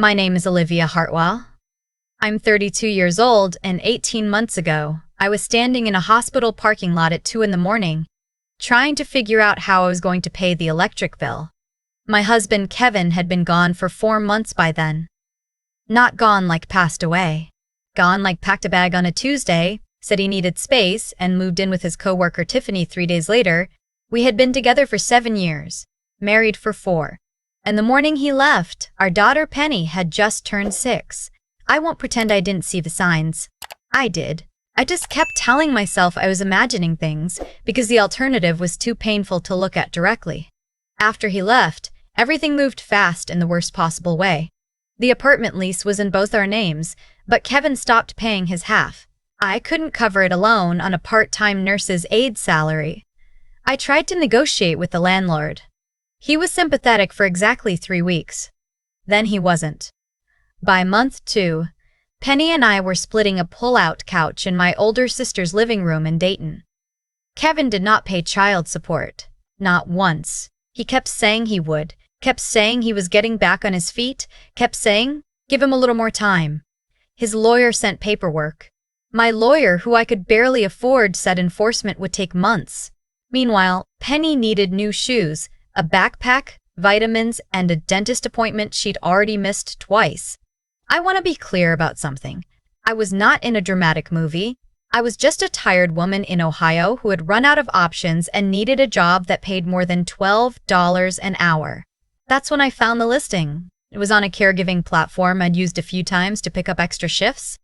My name is Olivia Hartwell. I'm 32 years old, and 18 months ago, I was standing in a hospital parking lot at 2 in the morning, trying to figure out how I was going to pay the electric bill. My husband, Kevin, had been gone for 4 months by then. Not gone like passed away. Gone like packed a bag on a Tuesday, said he needed space, and moved in with his coworker Tiffany 3 days later. We had been together for 7 years, married for 4. And the morning he left, our daughter Penny had just turned 6. I won't pretend I didn't see the signs. I did. I just kept telling myself I was imagining things because the alternative was too painful to look at directly. After he left, everything moved fast in the worst possible way. The apartment lease was in both our names, but Kevin stopped paying his half. I couldn't cover it alone on a part-time nurse's aide salary. I tried to negotiate with the landlord. He was sympathetic for exactly 3 weeks. Then he wasn't. By month 2, Penny and I were splitting a pull-out couch in my older sister's living room in Dayton. Kevin did not pay child support. Not once. He kept saying he would, kept saying he was getting back on his feet, kept saying, give him a little more time. His lawyer sent paperwork. My lawyer, who I could barely afford, said enforcement would take months. Meanwhile, Penny needed new shoes, a backpack, vitamins, and a dentist appointment she'd already missed twice. I want to be clear about something. I was not in a dramatic movie. I was just a tired woman in Ohio who had run out of options and needed a job that paid more than $12 an hour. That's when I found the listing. It was on a caregiving platform I'd used a few times to pick up extra shifts.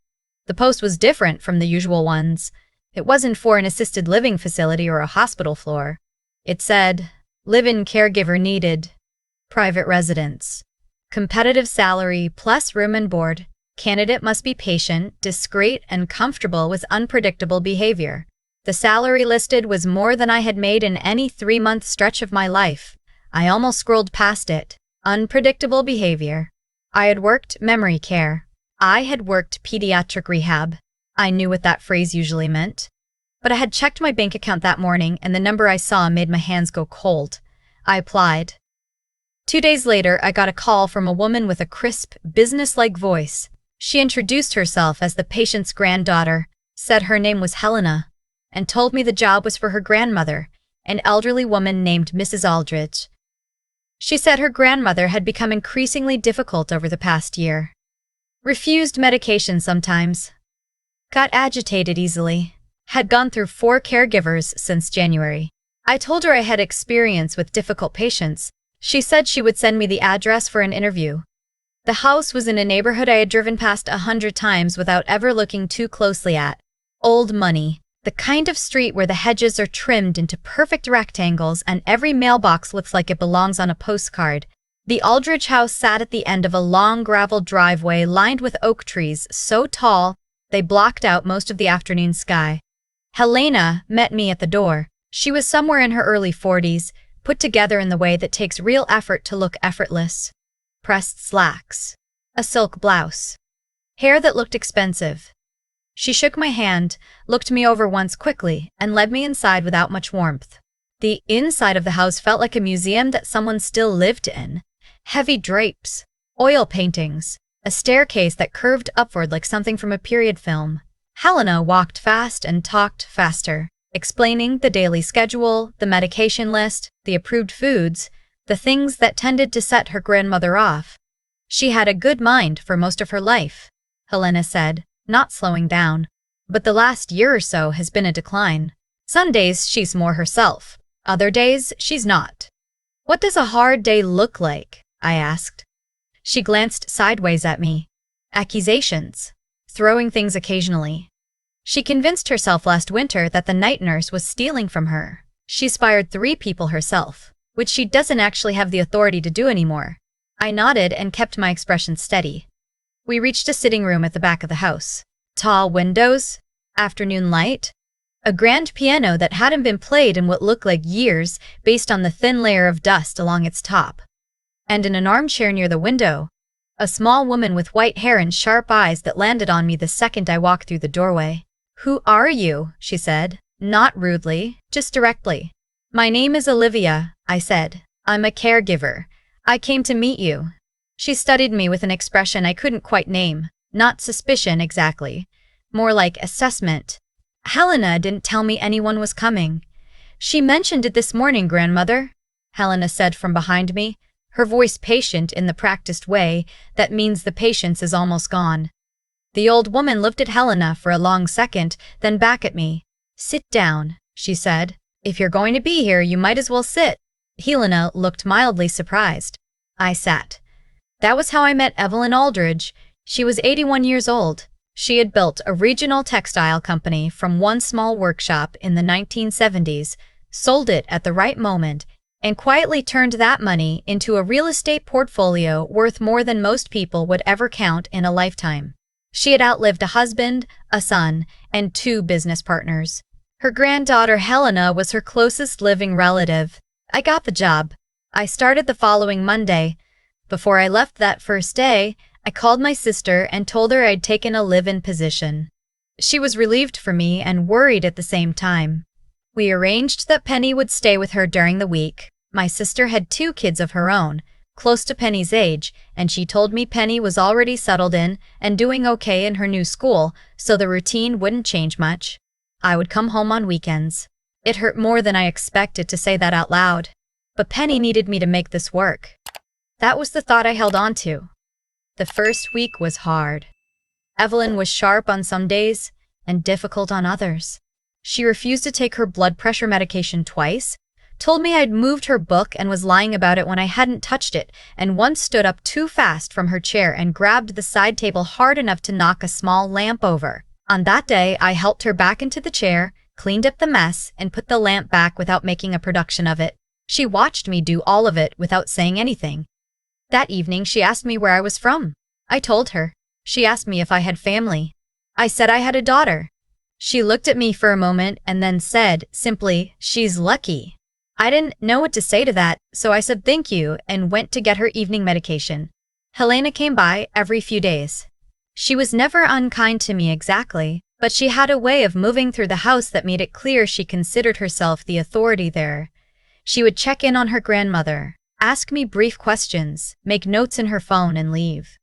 The post was different from the usual ones. It wasn't for an assisted living facility or a hospital floor. It said, live-in caregiver needed, private residence, competitive salary plus room and board. Candidate must be patient, discreet, and comfortable with unpredictable behavior. The salary listed was more than I had made in any 3-month stretch of my life. I almost scrolled past it. Unpredictable behavior. I had worked memory care. I had worked pediatric rehab. I knew what that phrase usually meant. But I had checked my bank account that morning, and the number I saw made my hands go cold. I applied. 2 days later, I got a call from a woman with a crisp, business-like voice. She introduced herself as the patient's granddaughter, said her name was Helena, and told me the job was for her grandmother, an elderly woman named Mrs. Aldrich. She said her grandmother had become increasingly difficult over the past year. Refused medication sometimes. Got agitated easily. Had gone through 4 caregivers since January. I told her I had experience with difficult patients. She said she would send me the address for an interview. The house was in a neighborhood I had driven past 100 times without ever looking too closely at. Old money. The kind of street where the hedges are trimmed into perfect rectangles and every mailbox looks like it belongs on a postcard. The Aldrich house sat at the end of a long gravel driveway lined with oak trees so tall they blocked out most of the afternoon sky. Helena met me at the door. She was somewhere in her early 40s, put together in the way that takes real effort to look effortless. Pressed slacks. A silk blouse. Hair that looked expensive. She shook my hand, looked me over once quickly, and led me inside without much warmth. The inside of the house felt like a museum that someone still lived in. Heavy drapes, oil paintings, a staircase that curved upward like something from a period film. Helena walked fast and talked faster, explaining the daily schedule, the medication list, the approved foods, the things that tended to set her grandmother off. She had a good mind for most of her life, Helena said, not slowing down. But the last year or so has been a decline. Some days she's more herself. Other days she's not. What does a hard day look like? I asked. She glanced sideways at me. Accusations. Throwing things occasionally. She convinced herself last winter that the night nurse was stealing from her. She's fired 3 people herself, which she doesn't actually have the authority to do anymore. I nodded and kept my expression steady. We reached a sitting room at the back of the house. Tall windows, afternoon light, a grand piano that hadn't been played in what looked like years based on the thin layer of dust along its top. And in an armchair near the window, a small woman with white hair and sharp eyes that landed on me the second I walked through the doorway. "Who are you?" she said, not rudely, just directly. "My name is Olivia," I said. "I'm a caregiver. I came to meet you." She studied me with an expression I couldn't quite name, not suspicion exactly, more like assessment. Helena didn't tell me anyone was coming. She mentioned it this morning, grandmother, Helena said from behind me, her voice patient in the practiced way that means the patience is almost gone. The old woman looked at Helena for a long second, then back at me. Sit down, she said. If you're going to be here, you might as well sit. Helena looked mildly surprised. I sat. That was how I met Evelyn Aldridge. She was 81 years old. She had built a regional textile company from one small workshop in the 1970s, sold it at the right moment, and quietly turned that money into a real estate portfolio worth more than most people would ever count in a lifetime. She had outlived a husband, a son, and 2 business partners. Her granddaughter Helena was her closest living relative. I got the job. I started the following Monday. Before I left that first day, I called my sister and told her I'd taken a live-in position. She was relieved for me and worried at the same time. We arranged that Penny would stay with her during the week. My sister had 2 kids of her own, close to Penny's age, and she told me Penny was already settled in and doing okay in her new school, so the routine wouldn't change much. I would come home on weekends. It hurt more than I expected to say that out loud. But Penny needed me to make this work. That was the thought I held on to. The first week was hard. Evelyn was sharp on some days and difficult on others. She refused to take her blood pressure medication twice, told me I'd moved her book and was lying about it when I hadn't touched it, and once stood up too fast from her chair and grabbed the side table hard enough to knock a small lamp over. On that day, I helped her back into the chair, cleaned up the mess, and put the lamp back without making a production of it. She watched me do all of it without saying anything. That evening, she asked me where I was from. I told her. She asked me if I had family. I said I had a daughter. She looked at me for a moment and then said, simply, "She's lucky." I didn't know what to say to that, so I said thank you and went to get her evening medication. Helena came by every few days. She was never unkind to me exactly, but she had a way of moving through the house that made it clear she considered herself the authority there. She would check in on her grandmother, ask me brief questions, make notes in her phone, and leave.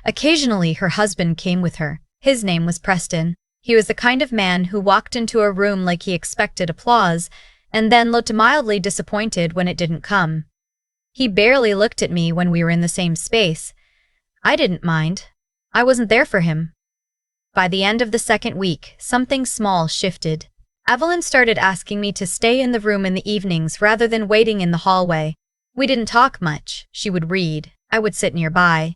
Occasionally, her husband came with her. His name was Preston. He was the kind of man who walked into a room like he expected applause, and then looked mildly disappointed when it didn't come. He barely looked at me when we were in the same space. I didn't mind. I wasn't there for him. By the end of the second week, something small shifted. Evelyn started asking me to stay in the room in the evenings rather than waiting in the hallway. We didn't talk much. She would read. I would sit nearby.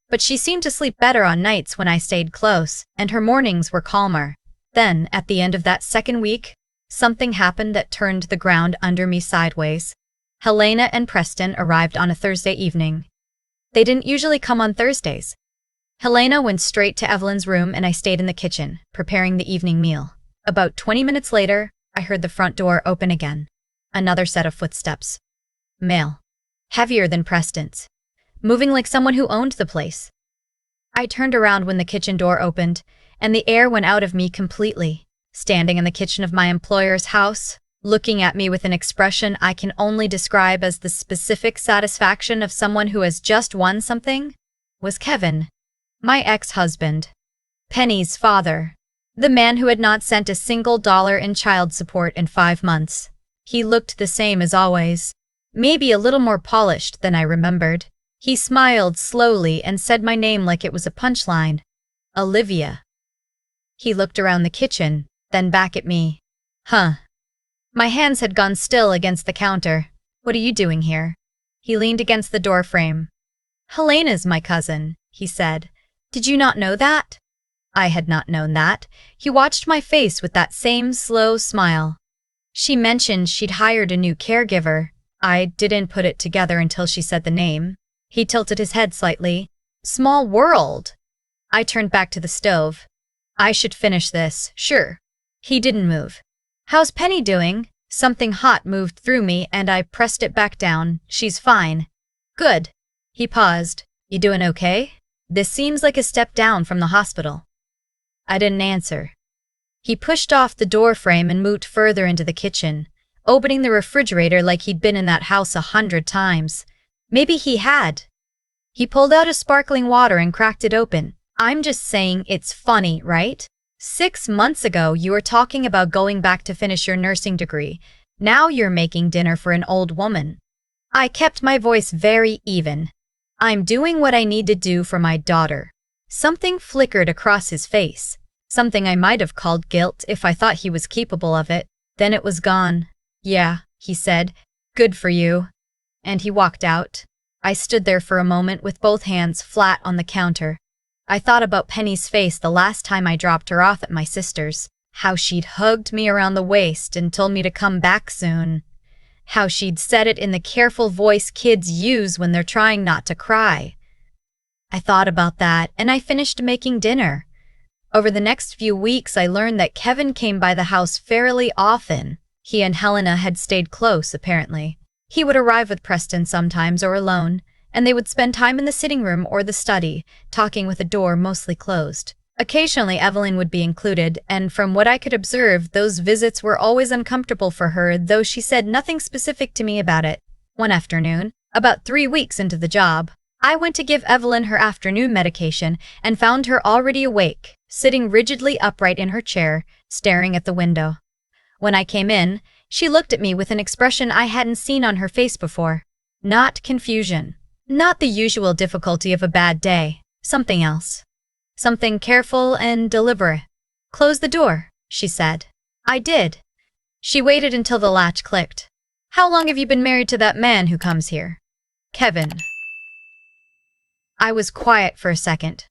But she seemed to sleep better on nights when I stayed close, and her mornings were calmer. Then, at the end of that second week, something happened that turned the ground under me sideways. Helena and Preston arrived on a Thursday evening. They didn't usually come on Thursdays. Helena went straight to Evelyn's room and I stayed in the kitchen, preparing the evening meal. About 20 minutes later, I heard the front door open again. Another set of footsteps. Male. Heavier than Preston's. Moving like someone who owned the place. I turned around when the kitchen door opened, and the air went out of me completely. Standing in the kitchen of my employer's house, looking at me with an expression I can only describe as the specific satisfaction of someone who has just won something, was Kevin, my ex-husband, Penny's father, the man who had not sent a single dollar in child support in 5 months. He looked the same as always, maybe a little more polished than I remembered. He smiled slowly and said my name like it was a punchline. Olivia. He looked around the kitchen, then back at me. Huh. My hands had gone still against the counter. What are you doing here? He leaned against the doorframe. Helena's my cousin, he said. Did you not know that? I had not known that. He watched my face with that same slow smile. She mentioned she'd hired a new caregiver. I didn't put it together until she said the name. He tilted his head slightly. Small world. I turned back to the stove. I should finish this, sure. He didn't move. How's Penny doing? Something hot moved through me and I pressed it back down. She's fine. Good. He paused. You doing okay? This seems like a step down from the hospital. I didn't answer. He pushed off the doorframe and moved further into the kitchen, opening the refrigerator like he'd been in that house 100 times. Maybe he had. He pulled out a sparkling water and cracked it open. I'm just saying it's funny, right? 6 months ago, you were talking about going back to finish your nursing degree. Now you're making dinner for an old woman. I kept my voice very even. I'm doing what I need to do for my daughter. Something flickered across his face. Something I might have called guilt if I thought he was capable of it. Then it was gone. Yeah, he said. Good for you. And he walked out. I stood there for a moment with both hands flat on the counter. I thought about Penny's face the last time I dropped her off at my sister's. How she'd hugged me around the waist and told me to come back soon. How she'd said it in the careful voice kids use when they're trying not to cry. I thought about that, and I finished making dinner. Over the next few weeks, I learned that Kevin came by the house fairly often. He and Helena had stayed close, apparently. He would arrive with Preston sometimes or alone, and they would spend time in the sitting room or the study, talking with the door mostly closed. Occasionally, Evelyn would be included, and from what I could observe, those visits were always uncomfortable for her, though she said nothing specific to me about it. One afternoon, about 3 weeks into the job, I went to give Evelyn her afternoon medication and found her already awake, sitting rigidly upright in her chair, staring at the window. When I came in, she looked at me with an expression I hadn't seen on her face before. Not confusion. Not the usual difficulty of a bad day. Something else. Something careful and deliberate. Close the door, she said. I did. She waited until the latch clicked. How long have you been married to that man who comes here? Kevin. I was quiet for a second.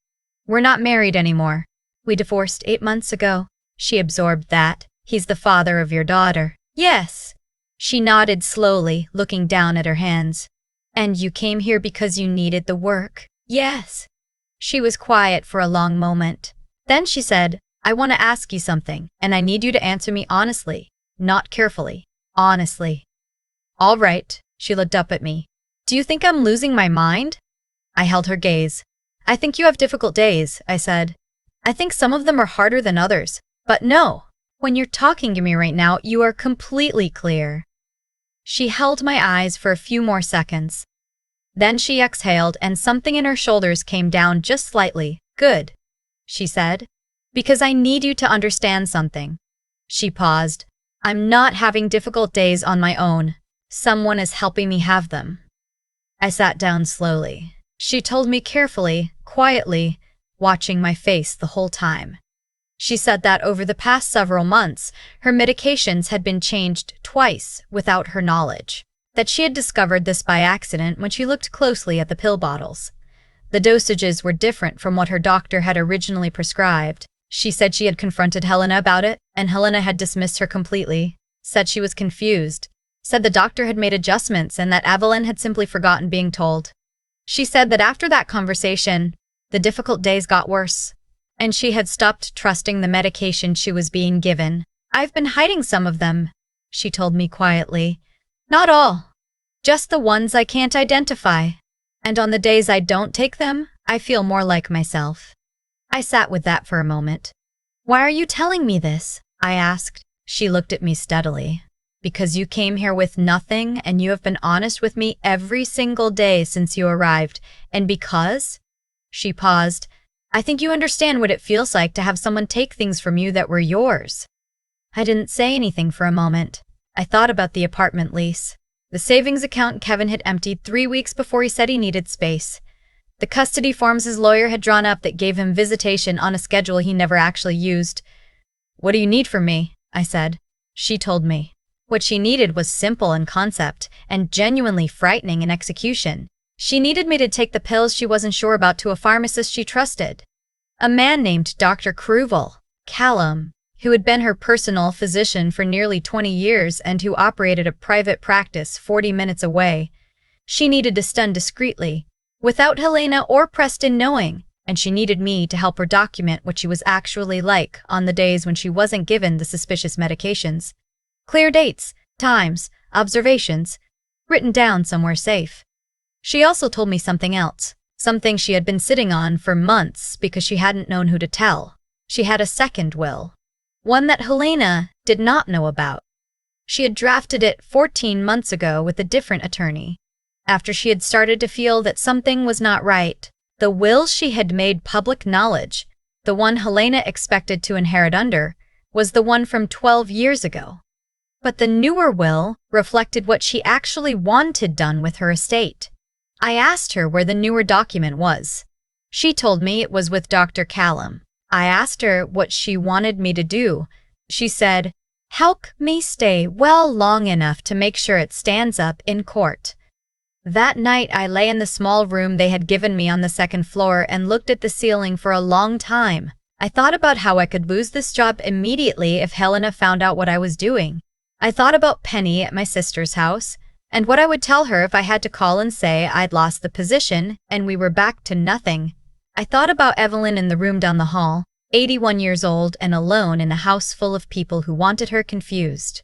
We're not married anymore. We divorced 8 months ago. She absorbed that. He's the father of your daughter. Yes. She nodded slowly, looking down at her hands. And you came here because you needed the work? Yes. She was quiet for a long moment. Then she said, I want to ask you something, and I need you to answer me honestly, not carefully. Honestly. All right, she looked up at me. Do you think I'm losing my mind? I held her gaze. I think you have difficult days, I said. I think some of them are harder than others. But no, when you're talking to me right now, you are completely clear. She held my eyes for a few more seconds. Then she exhaled and something in her shoulders came down just slightly. Good, she said, because I need you to understand something. She paused. I'm not having difficult days on my own. Someone is helping me have them. I sat down slowly. She told me carefully, quietly, watching my face the whole time. She said that over the past several months, her medications had been changed twice without her knowledge. That she had discovered this by accident when she looked closely at the pill bottles. The dosages were different from what her doctor had originally prescribed. She said she had confronted Helena about it, and Helena had dismissed her completely. Said she was confused. Said the doctor had made adjustments and that Evelyn had simply forgotten being told. She said that after that conversation, the difficult days got worse, and she had stopped trusting the medication she was being given. I've been hiding some of them, she told me quietly. Not all. Just the ones I can't identify. And on the days I don't take them, I feel more like myself. I sat with that for a moment. Why are you telling me this? I asked. She looked at me steadily. Because you came here with nothing and you have been honest with me every single day since you arrived. And because? She paused. I think you understand what it feels like to have someone take things from you that were yours. I didn't say anything for a moment. I thought about the apartment lease. The savings account Kevin had emptied 3 weeks before he said he needed space. The custody forms his lawyer had drawn up that gave him visitation on a schedule he never actually used. What do you need from me? I said. She told me. What she needed was simple in concept and genuinely frightening in execution. She needed me to take the pills she wasn't sure about to a pharmacist she trusted. A man named Dr. Callum, who had been her personal physician for nearly 20 years and who operated a private practice 40 minutes away. She needed to stun discreetly, without Helena or Preston knowing, and she needed me to help her document what she was actually like on the days when she wasn't given the suspicious medications. Clear dates, times, observations, written down somewhere safe. She also told me something else, something she had been sitting on for months because she hadn't known who to tell. She had a second will. One that Helena did not know about. She had drafted it 14 months ago with a different attorney. after she had started to feel that something was not right. The will she had made public knowledge, the one Helena expected to inherit under, was the one from 12 years ago. But the newer will reflected what she actually wanted done with her estate. I asked her where the newer document was. She told me it was with Dr. Callum. I asked her what she wanted me to do. She said, "Help me stay well long enough to make sure it stands up in court." That night I lay in the small room they had given me on the second floor and looked at the ceiling for a long time. I thought about how I could lose this job immediately if Helena found out what I was doing. I thought about Penny at my sister's house, and what I would tell her if I had to call and say I'd lost the position and we were back to nothing. I thought about Evelyn in the room down the hall, 81 years old and alone in a house full of people who wanted her confused.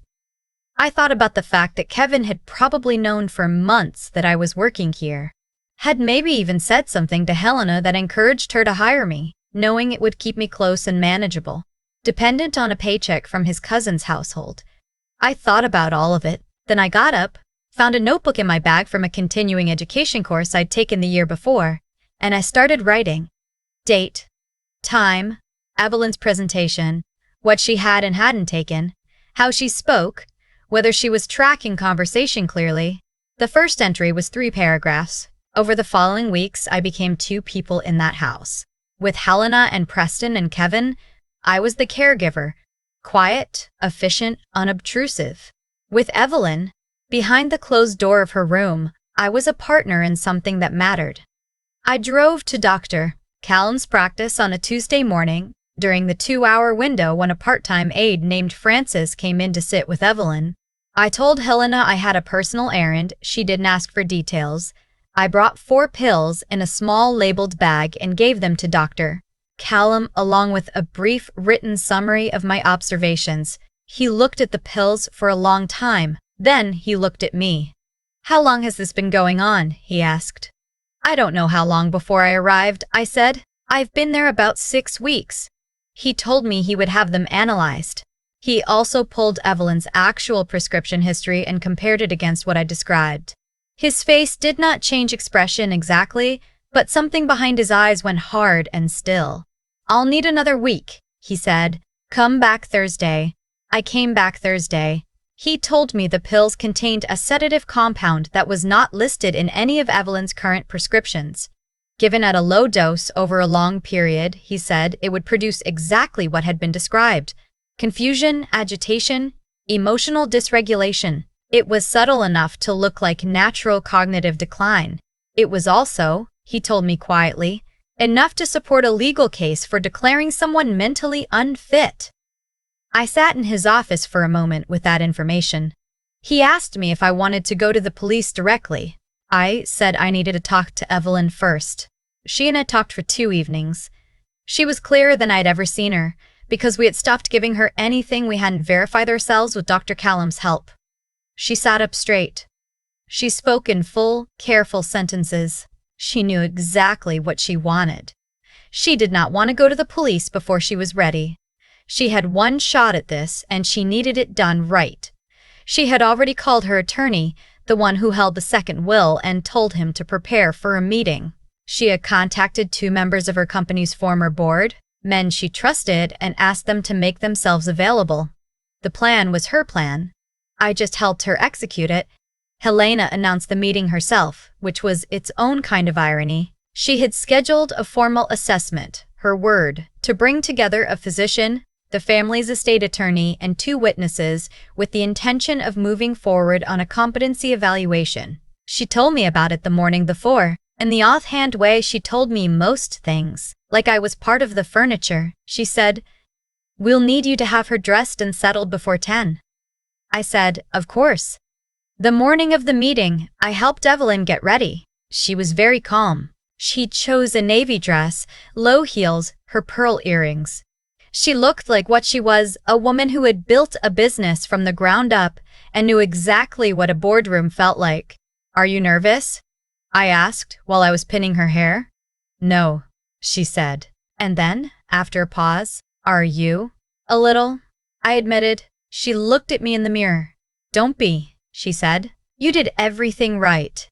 I thought about the fact that Kevin had probably known for months that I was working here, had maybe even said something to Helena that encouraged her to hire me, knowing it would keep me close and manageable, dependent on a paycheck from his cousin's household. I thought about all of it, then I got up, found a notebook in my bag from a continuing education course I'd taken the year before, and I started writing. Date, time, Evelyn's presentation, what she had and hadn't taken, how she spoke, whether she was tracking conversation clearly. The first entry was 3 paragraphs. Over the following weeks, I became 2 people in that house. With Helena and Preston and Kevin, I was the caregiver, quiet, efficient, unobtrusive. With Evelyn, behind the closed door of her room, I was a partner in something that mattered. I drove to Dr. Callum's practice on a Tuesday morning, during the 2-hour window when a part-time aide named Frances came in to sit with Evelyn. I told Helena I had a personal errand. She didn't ask for details. I brought 4 pills in a small labeled bag and gave them to Dr. Callum along with a brief written summary of my observations. He looked at the pills for a long time. Then he looked at me. "How long has this been going on?" he asked. "I don't know how long before I arrived," I said. "I've been there about 6 weeks. He told me he would have them analyzed. He also pulled Evelyn's actual prescription history and compared it against what I described. His face did not change expression exactly, but something behind his eyes went hard and still. "I'll need another week," he said. "Come back Thursday." I came back Thursday. He told me the pills contained a sedative compound that was not listed in any of Evelyn's current prescriptions. Given at a low dose over a long period, he said it would produce exactly what had been described: confusion, agitation, emotional dysregulation. It was subtle enough to look like natural cognitive decline. It was also, he told me quietly, enough to support a legal case for declaring someone mentally unfit. I sat in his office for a moment with that information. He asked me if I wanted to go to the police directly. I said I needed to talk to Evelyn first. She and I talked for 2 evenings. She was clearer than I'd ever seen her, because we had stopped giving her anything we hadn't verified ourselves with Dr. Callum's help. She sat up straight. She spoke in full, careful sentences. She knew exactly what she wanted. She did not want to go to the police before she was ready. She had one shot at this, and she needed it done right. She had already called her attorney, the one who held the second will, and told him to prepare for a meeting. She had contacted 2 members of her company's former board, men she trusted, and asked them to make themselves available. The plan was her plan. I just helped her execute it. Helena announced the meeting herself, which was its own kind of irony. She had scheduled a formal assessment, her word, to bring together a physician, the family's estate attorney, and 2 witnesses with the intention of moving forward on a competency evaluation. She told me about it the morning before. In the offhand way she told me most things, like I was part of the furniture. She said, "We'll need you to have her dressed and settled before 10. I said, "Of course." The morning of the meeting, I helped Evelyn get ready. She was very calm. She chose a navy dress, low heels, her pearl earrings. She looked like what she was, a woman who had built a business from the ground up and knew exactly what a boardroom felt like. "Are you nervous?" I asked while I was pinning her hair. "No," she said. And then, after a pause, "Are you?" "A little," I admitted. She looked at me in the mirror. "Don't be," she said. "You did everything right."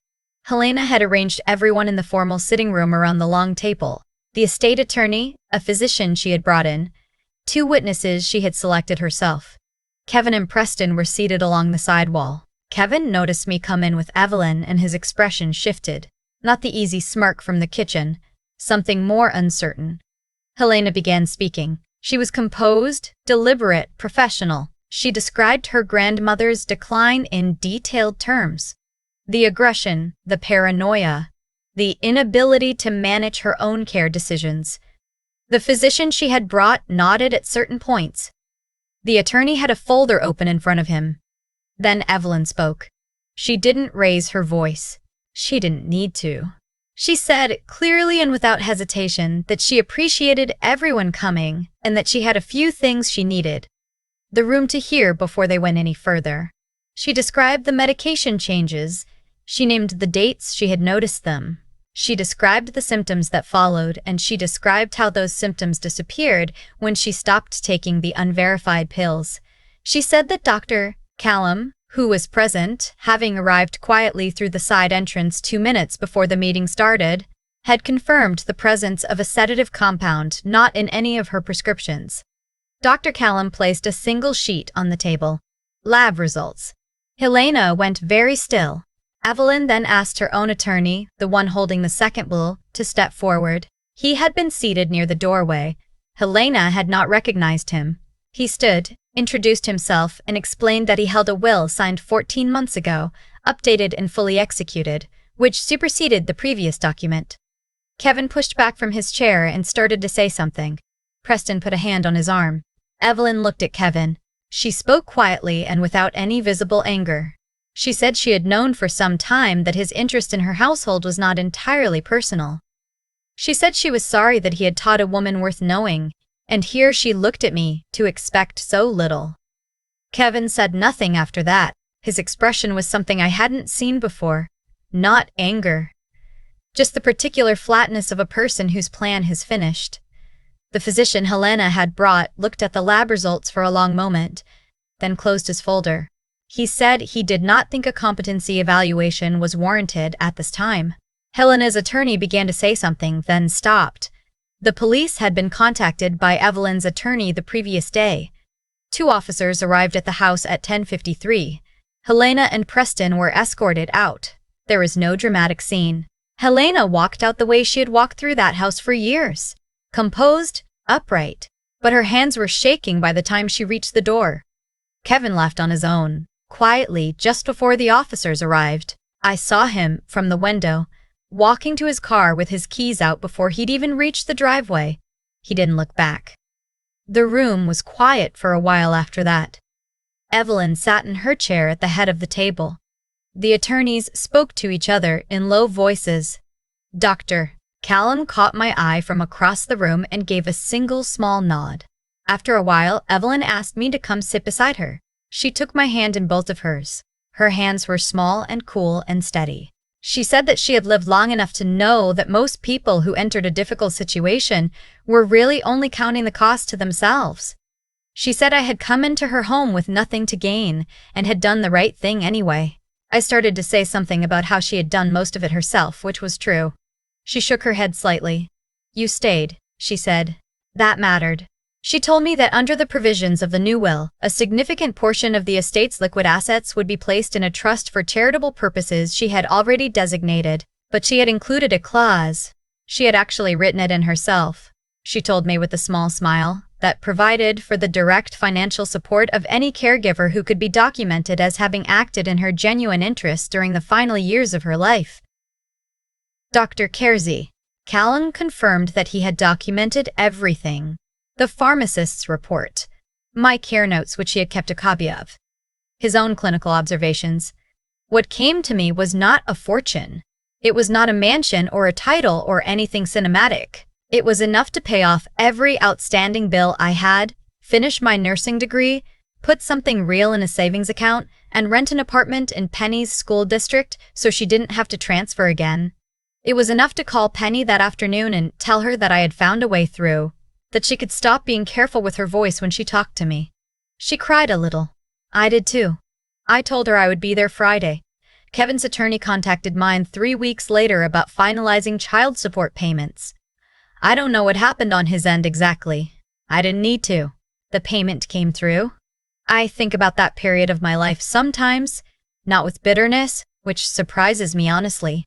Helena had arranged everyone in the formal sitting room around the long table: the estate attorney, a physician she had brought in, 2 witnesses she had selected herself. Kevin and Preston were seated along the side wall. Kevin noticed me come in with Evelyn and his expression shifted. Not the easy smirk from the kitchen, something more uncertain. Helena began speaking. She was composed, deliberate, professional. She described her grandmother's decline in detailed terms. The aggression, the paranoia, the inability to manage her own care decisions. The physician she had brought nodded at certain points. The attorney had a folder open in front of him. Then Evelyn spoke. She didn't raise her voice. She didn't need to. She said, clearly and without hesitation, that she appreciated everyone coming and that she had a few things she needed the room to hear before they went any further. She described the medication changes. She named the dates she had noticed them. She described the symptoms that followed, and she described how those symptoms disappeared when she stopped taking the unverified pills. She said that Dr. Callum, who was present, having arrived quietly through the side entrance 2 minutes before the meeting started, had confirmed the presence of a sedative compound not in any of her prescriptions. Dr. Callum placed a single sheet on the table. Lab results. Helena went very still. Evelyn then asked her own attorney, the one holding the second will, to step forward. He had been seated near the doorway. Helena had not recognized him. He stood, introduced himself, and explained that he held a will signed 14 months ago, updated and fully executed, which superseded the previous document. Kevin pushed back from his chair and started to say something. Preston put a hand on his arm. Evelyn looked at Kevin. She spoke quietly and without any visible anger. She said she had known for some time that his interest in her household was not entirely personal. She said she was sorry that he had taught a woman worth knowing, and here she looked at me to expect so little. Kevin said nothing after that. His expression was something I hadn't seen before. Not anger. Just the particular flatness of a person whose plan has finished. The physician Helena had brought looked at the lab results for a long moment, then closed his folder. He said he did not think a competency evaluation was warranted at this time. Helena's attorney began to say something, then stopped. The police had been contacted by Evelyn's attorney the previous day. 2 officers arrived at the house at 10:53. Helena and Preston were escorted out. There was no dramatic scene. Helena walked out the way she had walked through that house for years. Composed, upright, but her hands were shaking by the time she reached the door. Kevin left on his own, quietly, just before the officers arrived. I saw him, from the window, walking to his car with his keys out before he'd even reached the driveway. He didn't look back. The room was quiet for a while after that. Evelyn sat in her chair at the head of the table. The attorneys spoke to each other in low voices. Dr. Callum caught my eye from across the room and gave a single small nod. After a while, Evelyn asked me to come sit beside her. She took my hand in both of hers. Her hands were small and cool and steady. She said that she had lived long enough to know that most people who entered a difficult situation were really only counting the cost to themselves. She said I had come into her home with nothing to gain and had done the right thing anyway. I started to say something about how she had done most of it herself, which was true. She shook her head slightly. You stayed, she said. That mattered. She told me that under the provisions of the new will, a significant portion of the estate's liquid assets would be placed in a trust for charitable purposes she had already designated, but she had included a clause. She had actually written it in herself, she told me with a small smile, that provided for the direct financial support of any caregiver who could be documented as having acted in her genuine interest during the final years of her life. Dr. Kersey. Callum confirmed that he had documented everything. The pharmacist's report, my care notes which he had kept a copy of, his own clinical observations. What came to me was not a fortune. It was not a mansion or a title or anything cinematic. It was enough to pay off every outstanding bill I had, finish my nursing degree, put something real in a savings account, and rent an apartment in Penny's school district so she didn't have to transfer again. It was enough to call Penny that afternoon and tell her that I had found a way through, that she could stop being careful with her voice when she talked to me. She cried a little. I did too. I told her I would be there Friday. Kevin's attorney contacted mine 3 weeks later about finalizing child support payments. I don't know what happened on his end exactly. I didn't need to. The payment came through. I think about that period of my life sometimes, not with bitterness, which surprises me honestly.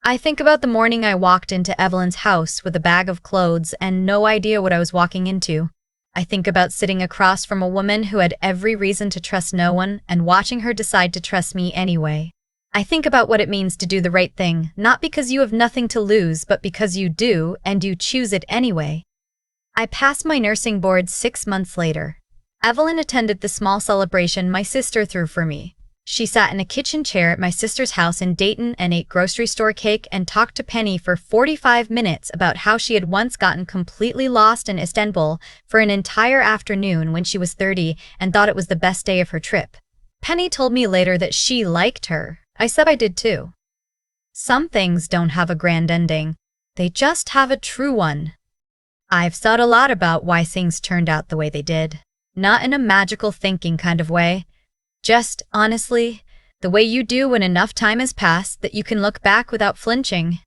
I think about the morning I walked into Evelyn's house with a bag of clothes and no idea what I was walking into. I think about sitting across from a woman who had every reason to trust no one and watching her decide to trust me anyway. I think about what it means to do the right thing, not because you have nothing to lose, but because you do, and you choose it anyway. I passed my nursing board 6 months later. Evelyn attended the small celebration my sister threw for me. She sat in a kitchen chair at my sister's house in Dayton and ate grocery store cake and talked to Penny for 45 minutes about how she had once gotten completely lost in Istanbul for an entire afternoon when she was 30 and thought it was the best day of her trip. Penny told me later that she liked her. I said I did too. Some things don't have a grand ending. They just have a true one. I've thought a lot about why things turned out the way they did. Not in a magical thinking kind of way. Just, honestly, the way you do when enough time has passed that you can look back without flinching.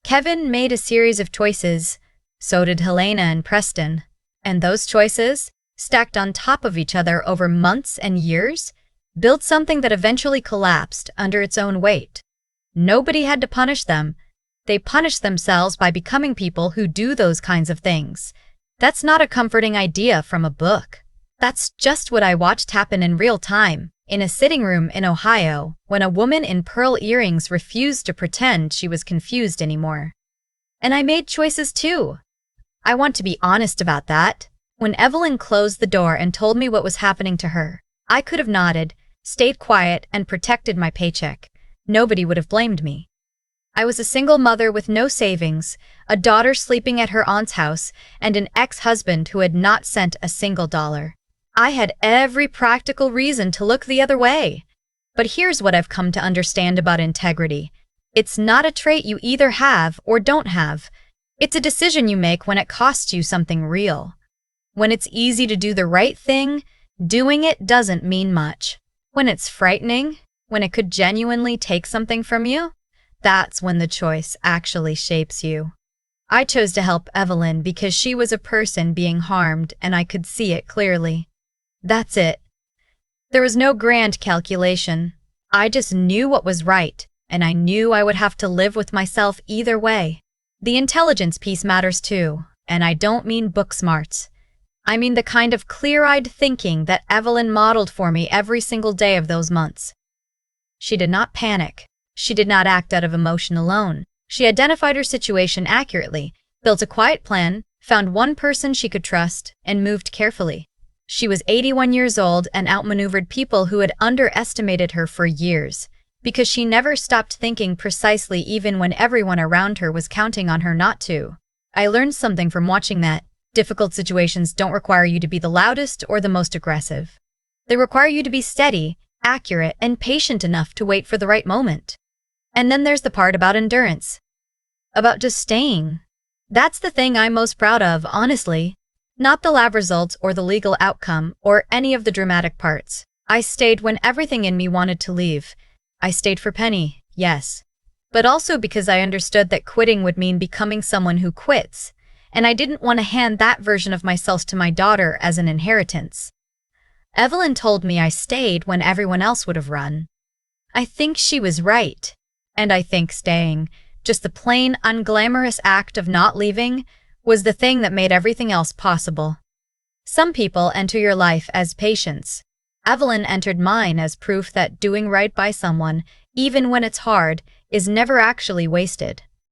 Kevin made a series of choices. So did Helena and Preston. And those choices, stacked on top of each other over months and years, built something that eventually collapsed under its own weight. Nobody had to punish them. They punished themselves by becoming people who do those kinds of things. That's not a comforting idea from a book. That's just what I watched happen in real time, in a sitting room in Ohio, when a woman in pearl earrings refused to pretend she was confused anymore. And I made choices too. I want to be honest about that. When Evelyn closed the door and told me what was happening to her, I could have nodded, stayed quiet, and protected my paycheck. Nobody would have blamed me. I was a single mother with no savings, a daughter sleeping at her aunt's house, and an ex-husband who had not sent a single dollar. I had every practical reason to look the other way. But here's what I've come to understand about integrity. It's not a trait you either have or don't have. It's a decision you make when it costs you something real. When it's easy to do the right thing, doing it doesn't mean much. When it's frightening, when it could genuinely take something from you, that's when the choice actually shapes you. I chose to help Evelyn because she was a person being harmed and I could see it clearly. That's it. There was no grand calculation. I just knew what was right, and I knew I would have to live with myself either way. The intelligence piece matters too, and I don't mean book smarts. I mean the kind of clear-eyed thinking that Evelyn modeled for me every single day of those months. She did not panic. She did not act out of emotion alone. She identified her situation accurately, built a quiet plan, found one person she could trust, and moved carefully. She was 81 years old and outmaneuvered people who had underestimated her for years, because she never stopped thinking precisely even when everyone around her was counting on her not to. I learned something from watching that. Difficult situations don't require you to be the loudest or the most aggressive. They require you to be steady, accurate, and patient enough to wait for the right moment. And then there's the part about endurance. About just staying. That's the thing I'm most proud of, honestly. Not the lab results or the legal outcome or any of the dramatic parts. I stayed when everything in me wanted to leave. I stayed for Penny, yes. But also because I understood that quitting would mean becoming someone who quits, and I didn't want to hand that version of myself to my daughter as an inheritance. Evelyn told me I stayed when everyone else would have run. I think she was right. And I think staying, just the plain, unglamorous act of not leaving, was the thing that made everything else possible. Some people enter your life as patience. Evelyn entered mine as proof that doing right by someone, even when it's hard, is never actually wasted.